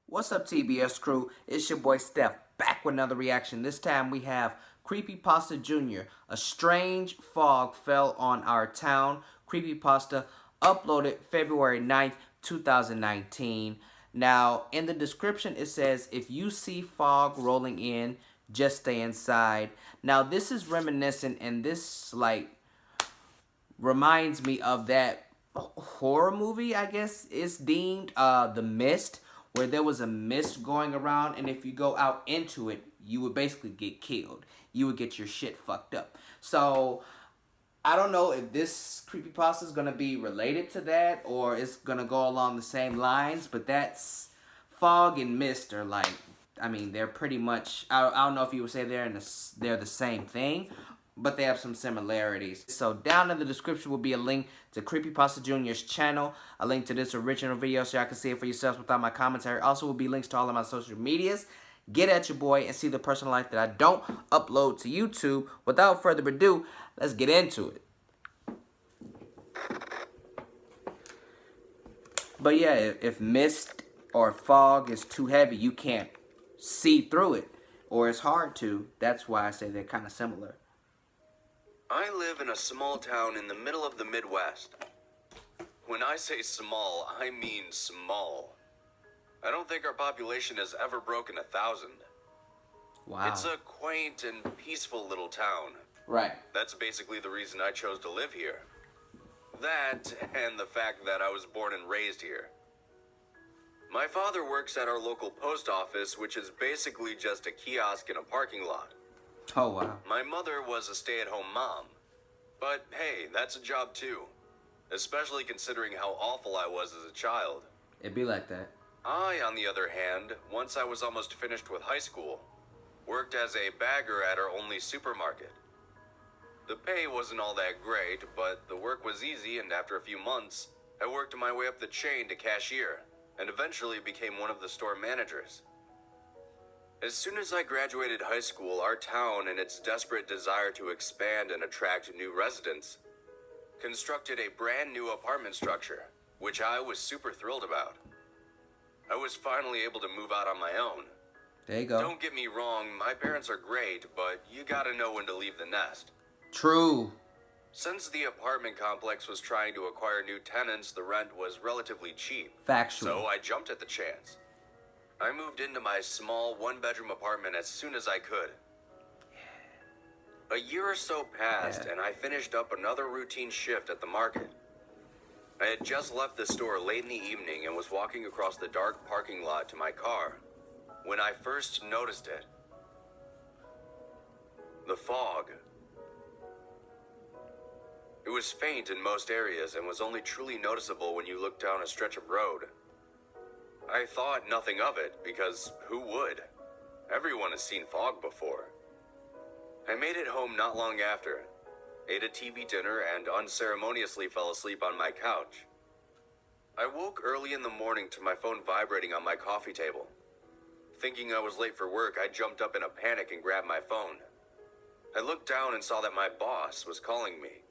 What's up, TBS crew? It's your boy Steph, back with another reaction. This time we have Creepypasta Jr. A strange fog fell on our town. Creepypasta uploaded February 9th, 2019. Now, in the description it says, if you see fog rolling in, just stay inside. Now, this is reminiscent, and this, reminds me of that horror movie, I guess it's deemed, The Mist, where there was a mist going around, and if you go out into it, you would basically get killed. You would get your shit fucked up. So, I don't know if this creepypasta is going to be related to that, or it's going to go along the same lines, but that's fog and mist are like, I mean, they're pretty much, I don't know if you would say they're the same thing, but they have some similarities. So down in the description will be a link to Creepypasta Jr.'s channel, a link to this original video so y'all can see it for yourselves without my commentary. Also will be links to all of my social medias. Get at your boy and see the personal life that I don't upload to YouTube. Without further ado, let's get into it. But yeah, if mist or fog is too heavy, you can't see through it, or it's hard to. That's why I say they're kind of similar. I live in a small town in the middle of the Midwest. When I say small, I mean small. I don't think our population has ever broken 1,000. Wow. It's a quaint and peaceful little town. Right. That's basically the reason I chose to live here. That, and the fact that I was born and raised here. My father works at our local post office, which is basically just a kiosk in a parking lot. Oh, wow. My mother was a stay-at-home mom. But hey, that's a job too. Especially considering how awful I was as a child. It'd be like that. I, on the other hand, once I was almost finished with high school, worked as a bagger at our only supermarket. The pay wasn't all that great, but the work was easy, and after a few months, I worked my way up the chain to cashier, and eventually became one of the store managers. As soon as I graduated high school, our town, in its desperate desire to expand and attract new residents, constructed a brand new apartment structure, which I was super thrilled about. I was finally able to move out on my own. There you go. Don't get me wrong, my parents are great, but you gotta know when to leave the nest. True. Since the apartment complex was trying to acquire new tenants, the rent was relatively cheap. Factual. So I jumped at the chance. I moved into my small one-bedroom apartment as soon as I could. A year or so passed, and I finished up another routine shift at the market. I had just left the store late in the evening and was walking across the dark parking lot to my car when I first noticed it. The fog. It was faint in most areas and was only truly noticeable when you looked down a stretch of road. I thought nothing of it, because who would? Everyone has seen fog before. I made it home not long after, ate a TV dinner, and unceremoniously fell asleep on my couch. I woke early in the morning to my phone vibrating on my coffee table. Thinking I was late for work, I jumped up in a panic and grabbed my phone. I looked down and saw that my boss was calling me.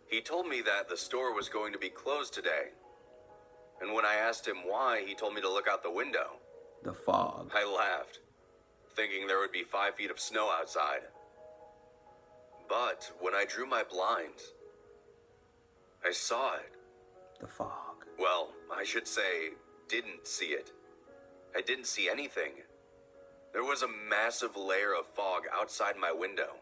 He told me that the store was going to be closed today. And when I asked him why, he told me to look out the window. The fog. I laughed, thinking there would be 5 feet of snow outside. But when I drew my blinds, I saw it. The fog. Well, I should say, didn't see it. I didn't see anything. There was a massive layer of fog outside my window.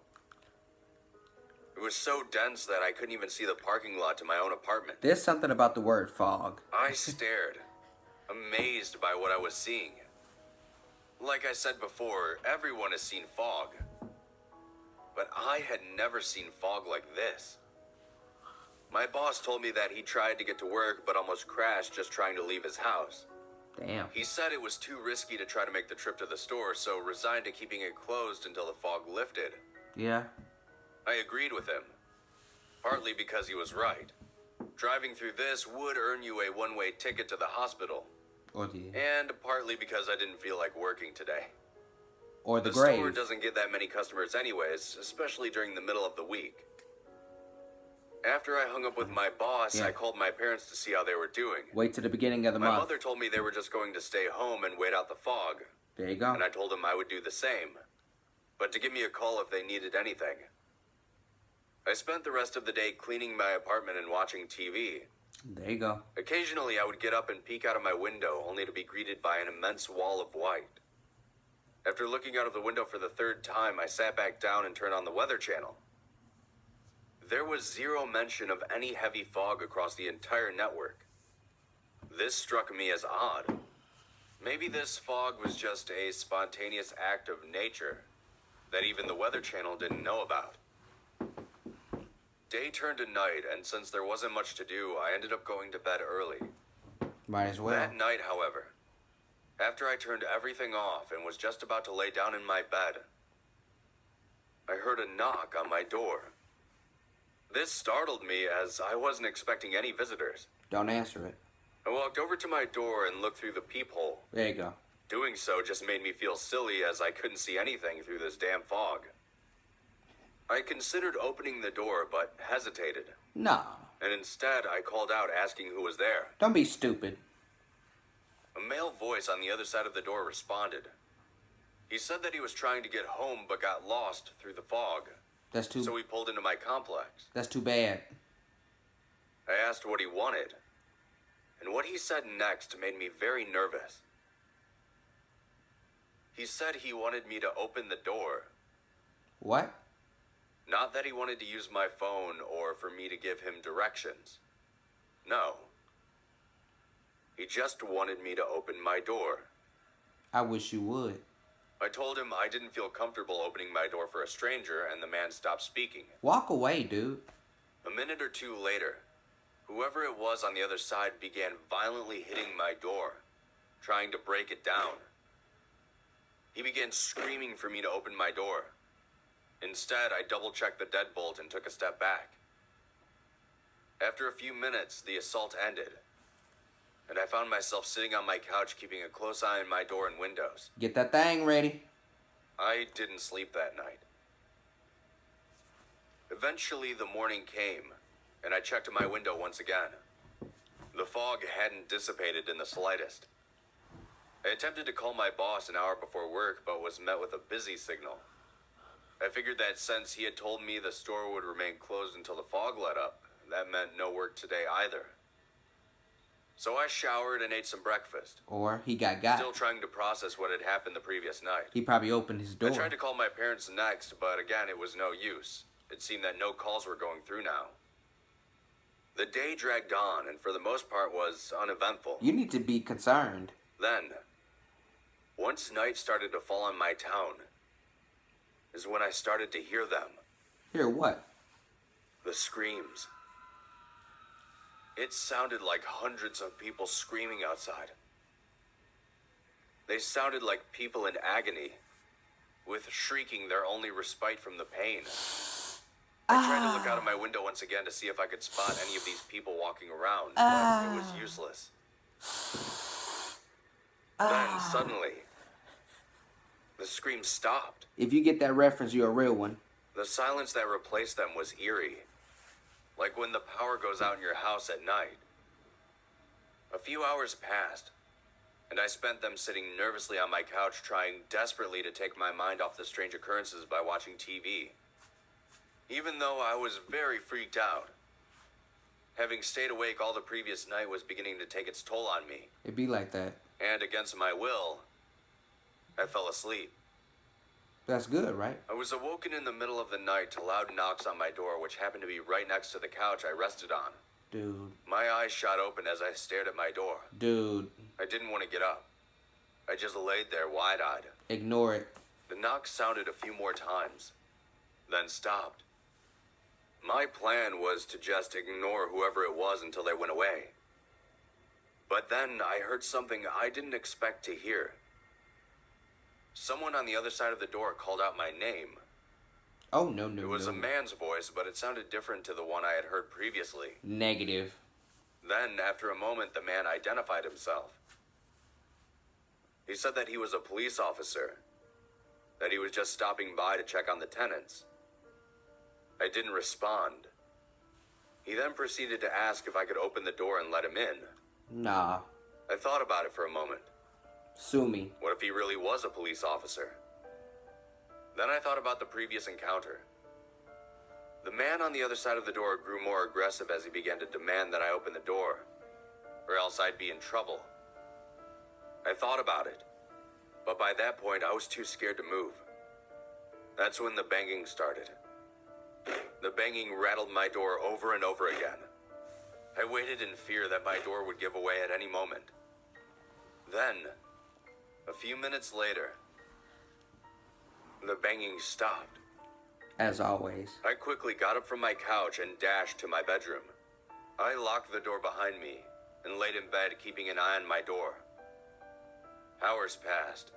It was so dense that I couldn't even see the parking lot to my own apartment. There's something about the word fog. I stared, amazed by what I was seeing. Like I said before, everyone has seen fog. But I had never seen fog like this. My boss told me that he tried to get to work but almost crashed just trying to leave his house. Damn. He said it was too risky to try to make the trip to the store, so resigned to keeping it closed until the fog lifted. Yeah. I agreed with him, partly because he was right. Driving through this would earn you a one-way ticket to the hospital. And partly because I didn't feel like working today. Or the store grave. doesn't get that many customers anyways, especially during the middle of the week. After I hung up with my boss, Yeah. I called my parents to see how they were doing. Wait to the beginning of the My month. mother told me they were just going to stay home and wait out the fog. There you go. And I told them I would do the same, but to give me a call if they needed anything. I spent the rest of the day cleaning my apartment and watching TV. There you go. Occasionally, I would get up and peek out of my window, only to be greeted by an immense wall of white. After looking out of the window for the third time, I sat back down and turned on the Weather Channel. There was zero mention of any heavy fog across the entire network. This struck me as odd. Maybe this fog was just a spontaneous act of nature that even the Weather Channel didn't know about. Day turned to night, and since there wasn't much to do, I ended up going to bed early. Might as well. That night, however, after I turned everything off and was just about to lay down in my bed, I heard a knock on my door. This startled me as I wasn't expecting any visitors. Don't answer it. I walked over to my door and looked through the peephole. There you go. Doing so just made me feel silly as I couldn't see anything through this damn fog. I considered opening the door but hesitated. Nah. And instead I called out asking who was there. Don't be stupid. A male voice on the other side of the door responded. He said that he was trying to get home but got lost through the fog. So he pulled into my complex. That's too bad. I asked what he wanted, and what he said next made me very nervous. He said he wanted me to open the door. What? Not that he wanted to use my phone or for me to give him directions. No. He just wanted me to open my door. I wish you would. I told him I didn't feel comfortable opening my door for a stranger, and the man stopped speaking. Walk away, dude. A minute or two later, whoever it was on the other side began violently hitting my door, trying to break it down. He began screaming for me to open my door. Instead, I double-checked the deadbolt and took a step back. After a few minutes, the assault ended, and I found myself sitting on my couch keeping a close eye on my door and windows. Get that thing ready. I didn't sleep that night. Eventually, the morning came, and I checked my window once again. The fog hadn't dissipated in the slightest. I attempted to call my boss an hour before work, but was met with a busy signal. I figured that since he had told me the store would remain closed until the fog let up, that meant no work today either. So I showered and ate some breakfast. Or he got. Still trying to process what had happened the previous night. He probably opened his door. I tried to call my parents next, but again, it was no use. It seemed that no calls were going through now. The day dragged on, and for the most part was uneventful. You need to be concerned. Then, once night started to fall on my town, is when I started to hear them. Hear what? The screams. It sounded like hundreds of people screaming outside. They sounded like people in agony, with shrieking their only respite from the pain. I tried to look out of my window once again to see if I could spot any of these people walking around, but it was useless. Then, suddenly, the screams stopped. If you get that reference, you're a real one. The silence that replaced them was eerie, like when the power goes out in your house at night. A few hours passed, and I spent them sitting nervously on my couch trying desperately to take my mind off the strange occurrences by watching TV. Even though I was very freaked out, having stayed awake all the previous night was beginning to take its toll on me. It be like that. And against my will, I fell asleep. That's good, right? I was awoken in the middle of the night to loud knocks on my door, which happened to be right next to the couch I rested on. Dude. My eyes shot open as I stared at my door. Dude. I didn't want to get up. I just laid there wide-eyed. Ignore it. The knock sounded a few more times, then stopped. My plan was to just ignore whoever it was until they went away. But then I heard something I didn't expect to hear. Someone on the other side of the door called out my name. Oh, no, no, It was no. a man's voice, but it sounded different to the one I had heard previously. Negative. Then, after a moment, the man identified himself. He said that he was a police officer, that he was just stopping by to check on the tenants. I didn't respond. He then proceeded to ask if I could open the door and let him in. Nah. I thought about it for a moment. Sue me. What if he really was a police officer? Then I thought about the previous encounter. The man on the other side of the door grew more aggressive as he began to demand that I open the door, or else I'd be in trouble. I thought about it, but by that point I was too scared to move. That's when the banging started. The banging rattled my door over and over again. I waited in fear that my door would give away at any moment. Then, a few minutes later, the banging stopped. As always. I quickly got up from my couch and dashed to my bedroom. I locked the door behind me and laid in bed, keeping an eye on my door. Hours passed,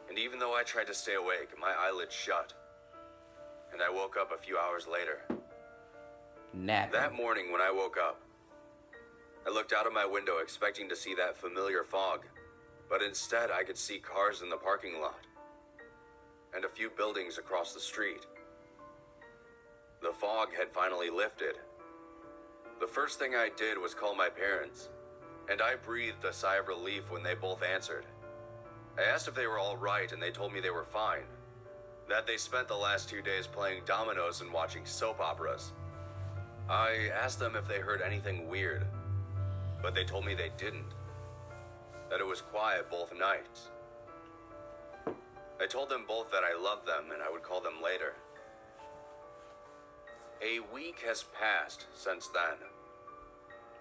and even though I tried to stay awake, my eyelids shut, and I woke up a few hours later. Napping. That morning when I woke up, I looked out of my window expecting to see that familiar fog, but instead I could see cars in the parking lot and a few buildings across the street. The fog had finally lifted. The first thing I did was call my parents, and I breathed a sigh of relief when they both answered. I asked if they were all right, and they told me they were fine, that they spent the last 2 days playing dominoes and watching soap operas. I asked them if they heard anything weird, but they told me they didn't, that it was quiet both nights. I told them both that I loved them and I would call them later. A week has passed since then,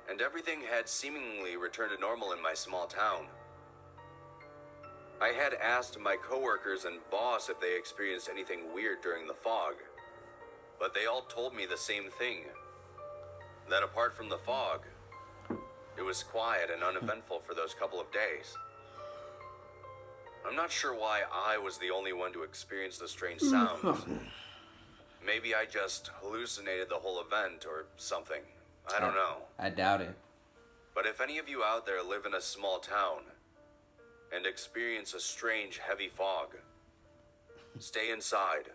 and everything had seemingly returned to normal in my small town. I had asked my coworkers and boss if they experienced anything weird during the fog, but they all told me the same thing, that apart from the fog, it was quiet and uneventful for those couple of days. I'm not sure why I was the only one to experience the strange sounds. Maybe I just hallucinated the whole event or something. I don't know. I doubt it. But if any of you out there live in a small town and experience a strange heavy fog, stay inside.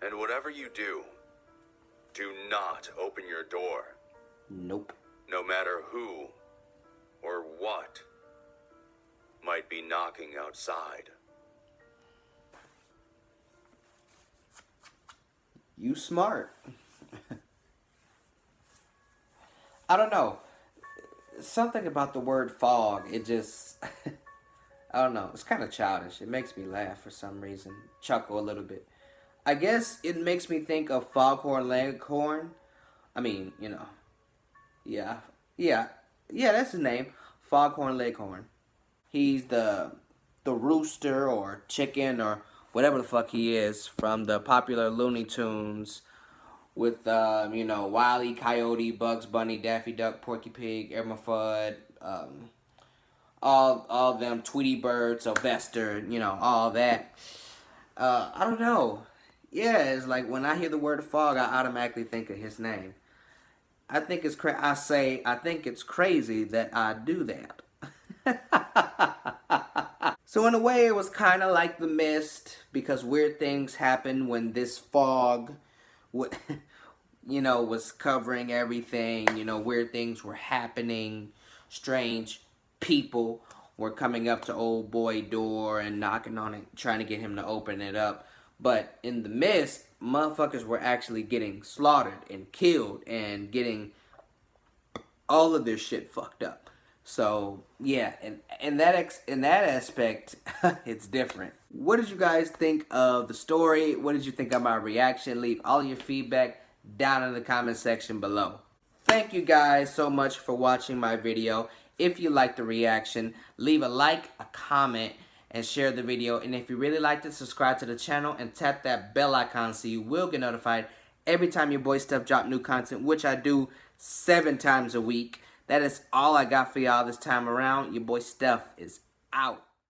And whatever you do not open your door. Nope. No matter who or what might be knocking outside. You smart. I don't know. Something about the word fog, it just... I don't know. It's kind of childish. It makes me laugh for some reason. Chuckle a little bit. I guess it makes me think of Foghorn Leghorn. I mean, you know. Yeah, that's his name. Foghorn Leghorn. He's the rooster or chicken or whatever the fuck he is from the popular Looney Tunes with, you know, Wile E. Coyote, Bugs Bunny, Daffy Duck, Porky Pig, Elmer Fudd, all them, Tweety Bird, Sylvester, you know, all that. I don't know. Yeah, it's like when I hear the word fog, I automatically think of his name. I think it's I think it's crazy that I do that. So in a way, it was kind of like The Mist, because weird things happen when this fog, you know, was covering everything. You know, weird things were happening. Strange people were coming up to old boy door and knocking on it, trying to get him to open it up. But in The Mist, motherfuckers were actually getting slaughtered and killed and getting all of their shit fucked up. So yeah, and in that aspect, it's different. What did you guys think of the story? What did you think of my reaction? Leave all your feedback down in the comment section below. Thank you guys so much for watching my video. If you liked the reaction, leave a like, a comment, and share the video. And if you really liked it, subscribe to the channel and tap that bell icon so you will get notified every time your boy Steph drop new content, which I do 7 times a week. That is all I got for y'all this time around. Your boy Steph is out.